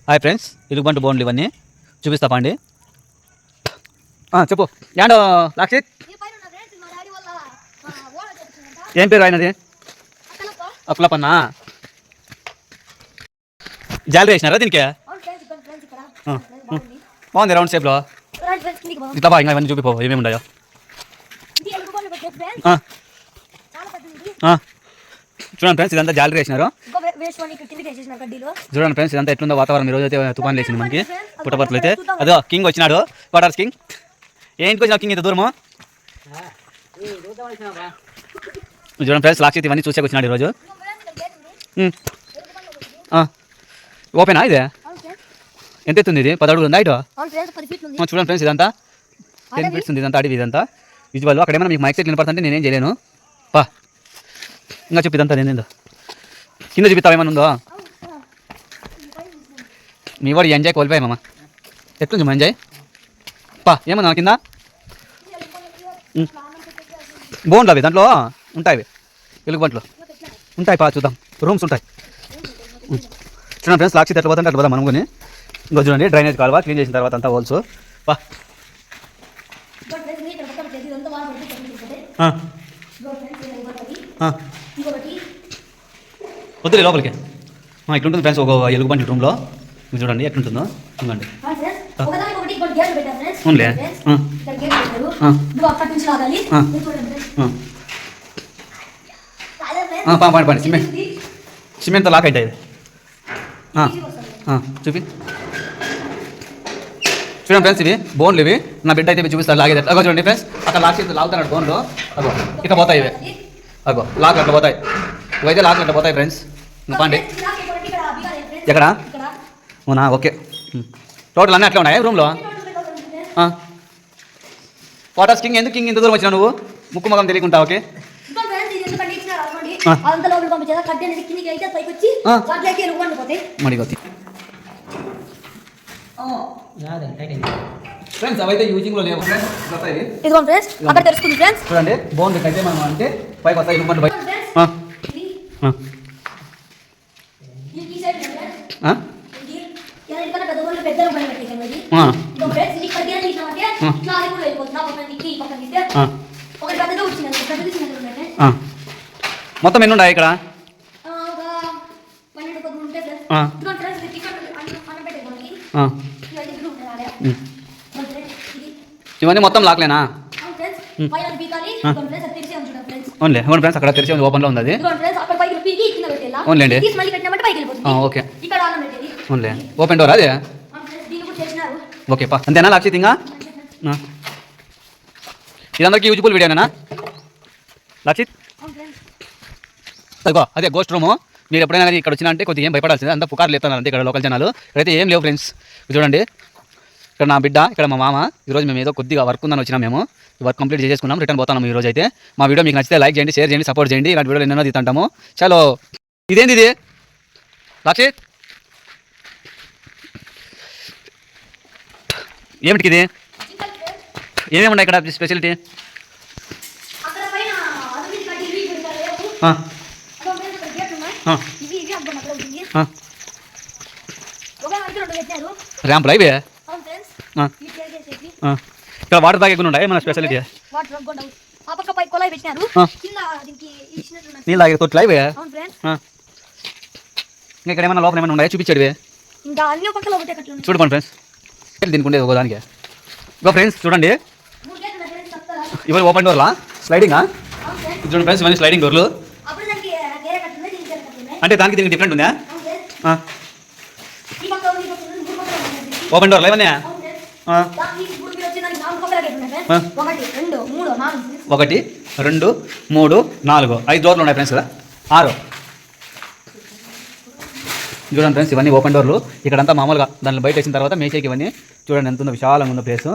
Hi friends, ఇలుగుబంటి బోన్లు ఇవన్నీ చూపిస్తా పండి. చెప్పు యాండో లాక్షిత్, ఏం పేరు ఆయనది? అప్పులపన్నా. జాలరీ వేసినారా దీనికి? బాగుంది రౌండ్ షేప్లో. ఇట్లా బాగా ఇంకా ఇవన్నీ చూపిపో ఏమేమి ఉన్నాయో. చూడండి ఫ్రెండ్స్, ఇదంతా జాలరీ వేసినారు. చూడండి ఫ్రెండ్స్, ఇదంతా ఎట్లుందో వాతావరణం. ఈరోజు అయితే తుఫాన్ లేచింది మనకి పుట్టపర్తులు అయితే. అదో కింగ్ వచ్చినాడు, వాటర్స్ కింగ్. ఏంటికి వచ్చినావు కింగ్ ఇంత దూరము? చూడండి ఫ్రెండ్స్, లాక్షిత్ ఇవన్నీ చూసేకి వచ్చినాడు ఈరోజు. ఓపెనా ఇది? ఎంత ఎత్తుంది ఇది? 10 అడుగులు ఉందా ఇటు? చూడండి ఫ్రెండ్స్, ఇదంతా 10 ఫీట్స్ ఉంది. ఇదంతా అడివి, ఇదంతా విజువల్. అక్కడ ఏమైనా మీకు మైక్ సెట్ వినపడుతుంటే నేనేం చేయలేను. పా ఇంకా చెప్పి ఇదంతా నేనేందో కింద చూపిస్తావు ఏమైనా ఉందో. మీ వాడు ఎంజాయ్ కోల్పోయాయి మామ. ఎట్లుంది మా ఎంజాయ్? పా ఏమన్నా కింద బాగుంటుంది, దాంట్లో ఉంటాయి ఎలుగుబంట్లు ఉంటాయి. పా చూద్దాం, రూమ్స్ ఉంటాయి. చూడండి ఫ్రెండ్స్, లాక్షిత్ ఎట్లా పోతుంటే అట్లా పోదాం మనం కొని. ఇంకో చూడండి, డ్రైనేజ్ కాలువ క్లీన్ చేసిన తర్వాత అంతా హోల్స్. పా వద్దులే లోపలికి. ఇట్లుంటుంది ఫ్రెండ్స్ ఒక ఎలుగుబంటి రూమ్లో. మీరు చూడండి ఎట్లుంటుందో. చూడండి అవునులే. పండి సిమెంట్తో లాక్ అవుతాయి. చూపి చూడండి ఫ్రెండ్స్, ఇవి బోన్లు. ఇవి నా బిడ్డ అయితే చూపిస్తారు లాగేది. అగో చూడండి ఫ్రెండ్స్, అక్కడ లాక్ చేసి లాగుతున్నాడు బోన్లో. అగో ఇట్లా పోతాయి ఇవి. అగో లాక్ అట్లా పోతాయి. ఇవైతే లాక్ అట్లా పోతాయి ఫ్రెండ్స్. పండి ఎక్కడ? అవునా, ఓకే. టోటల్ అన్నీ అట్లా ఉన్నాయి రూమ్లో. వాటర్స్ కింగ్, ఎందుకు కింగ్ ఇంత దూరం వచ్చినా నువ్వు? ముక్కు మగం తెలియకుండా. ఓకే మడిగొత్తి ఫ్రెండ్స్, అవైతే యూజింగ్ లో లేవు ఫ్రెండ్స్. చూడండి బోన్ అయితే మనం అంటే పైకి వస్తాయి ఎలుగుబంట్లు. మొత్తం ఎన్ని ఉన్నాయి ఇక్కడ? ఇవన్నీ మొత్తం లాక్లేనా? ఓన్లీ అవును ఫ్రెండ్స్, అక్కడ తెరిచి ఉంది, ఓపెన్లో ఉంది అది. ఓన్లీ అండి, ఓకే. ఓన్లీ ఓపెన్ డోర్ అది. ఓకే పా, అంతేనా లాక్షిత్? ఇంకా ఇదందరికీ యూజ్ఫుల్ వీడియోనా లాక్షిత్? అదిగో అదే గోస్ట్ రూము. మీరు ఎప్పుడైనా కానీ ఇక్కడ వచ్చినా అంటే కొద్దిగా ఏం భయపడాల్సింది, అంతా పుకార్లు లేపుతున్నారు అంతే ఇక్కడ లోకల్ జనాలు. ఇక్కడైతే ఏం లేవు ఫ్రెండ్స్. చూడండి, ఇక్కడ నా బిడ్డ, ఇక్కడ మా మామ. ఈరోజు మేము ఏదో కొద్దిగా వర్క్ ఉందని వచ్చినాం. మేము ఈ వర్క్ కంప్లీట్ చేసుకున్నాం, రిటర్న్ పోతున్నాము ఈరోజు అయితే. మా వీడియో మీకు నచ్చితే లైక్ చేయండి, షేర్ చేయండి, సపోర్ట్ చేయండి. ఇలాంటి వీడియోలు ఎన్నో తీస్తుంటాము. చలో, ఇదేంది ఇది లాక్షిత్? ఏమిటికి ఇది? ఏమేమి ఉన్నాయి ఇక్కడ స్పెషాలిటీ? ర్యాంప్ లైవ్ ఇక్కడ వాటర్ తాగే ఉన్నాయి. మన స్పెషాలిటీ నీళ్ళు తాగే తోటి లైవ్. ఇంకా ఇక్కడ ఏమైనా లోపల ఏమైనా ఉన్నాయా చూపించాడు? చూడుకోండి ఫ్రెండ్స్, దీనికి ఉండేది ఒక దానికి. ఇంకో ఫ్రెండ్స్ చూడండి, ఇవన్నీ ఓపెన్ డోర్లా స్లైడింగా. చూడండి ఫ్రెండ్స్, ఇవన్నీ స్లైడింగ్ డోర్లు. అంటే దానికి దీనికి డిఫరెంట్ ఉందా? ఓపెన్ డోర్లా ఇవన్నీ? 1 2 3 4 5 డోర్లు ఉన్నాయి ఫ్రెండ్స్ కదా, 6. చూడండి ఫ్రెండ్స్, ఇవన్నీ ఓపెన్ డోర్లు. ఇక్కడంతా మామూలుగా దాన్ని బయట వేసిన తర్వాత మేసేకి ఇవన్నీ చూడండి ఎంత ఉందో, విశాలంగా ఉన్న ప్లేస్.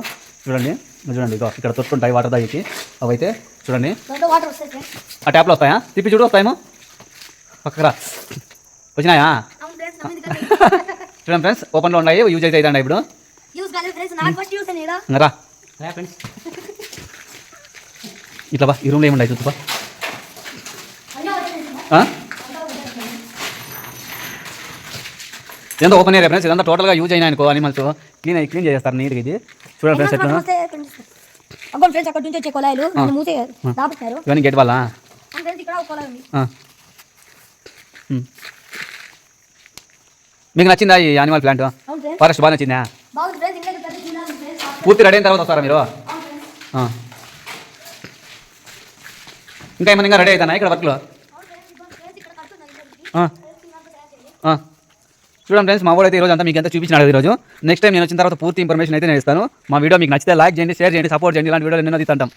చూడండి చూడండి, ఇగో ఇక్కడ తొట్టుంటాయి వాటర్ తాగికి. అవైతే చూడండి ఆ ట్యాప్లో వస్తాయా? తిప్పి చూడు, వస్తాయేమో. పక్కరా వచ్చినాయా? చూడండి ఫ్రెండ్స్, ఓపెన్లో ఉన్నాయి, యూజ్ అయితే అవుతాయి ఇప్పుడు. రా ఫ్రెండ్స్, ఇట్లా బా, ఈ రూమ్లో ఏముండయి చూద్దా. ఇదంతా ఓపెన్ ఏరియా ఫ్రెండ్స్. ఇదంతా టోటల్గా యూజ్ అయినా అనుకో అనిమల్స్ క్లీన్ చేస్తారు నీట్గా. ఇది చూడండి ఫ్రెండ్స్ ఎట్లా. అబ్బా ఫ్రెండ్స్ అక్కడ నుంచి వచ్చే కొలాయిలు నన్ను మూసే దాపుతారు. ఇవన్నీ గేట్ వాళ్ళ. ఫ్రెండ్స్ ఇక్కడ ఒక కొలాయి ఉంది. మీకు నచ్చిందా ఈ యానిమల్ ప్లాంట్? అవును ఫ్రెండ్స్. ఫారెస్ట్ బాగా నచ్చిందా? బాగుంది ఫ్రెండ్స్. ఇంకా పెద్ద చూడాలి ఫ్రెండ్స్. పూర్తి రెడీ అయిన తర్వాత వస్తారా మీరు? అవును ఫ్రెండ్స్. ఇంకా ఏమైనా ఇంకా రెడీ అవుతానా ఇక్కడ వర్క్లో? అవును ఫ్రెండ్స్. ఇప్పుడు ఫ్రెండ్స్ ఇక్కడ కడుతున్నారు ఇద్దరికి. చూడండి ఫ్రెండ్స్, మా వాడు అయితే ఈరోజు అంతా మీకు ఎంత చూపించినాడు. ఈరోజు నెక్స్ట్ టైం నేను వచ్చిన తర్వాత పూర్తి ఇన్ఫర్మేషన్ అయితే నేను ఇస్తాను. మా వీడియో మీకు నచ్చితే లైక్ చేయండి, షేర్ చేయండి, సపోర్ట్ చేయండి. ఇలాంటి వీడియోలు ఎన్నో తీస్తుంటాం.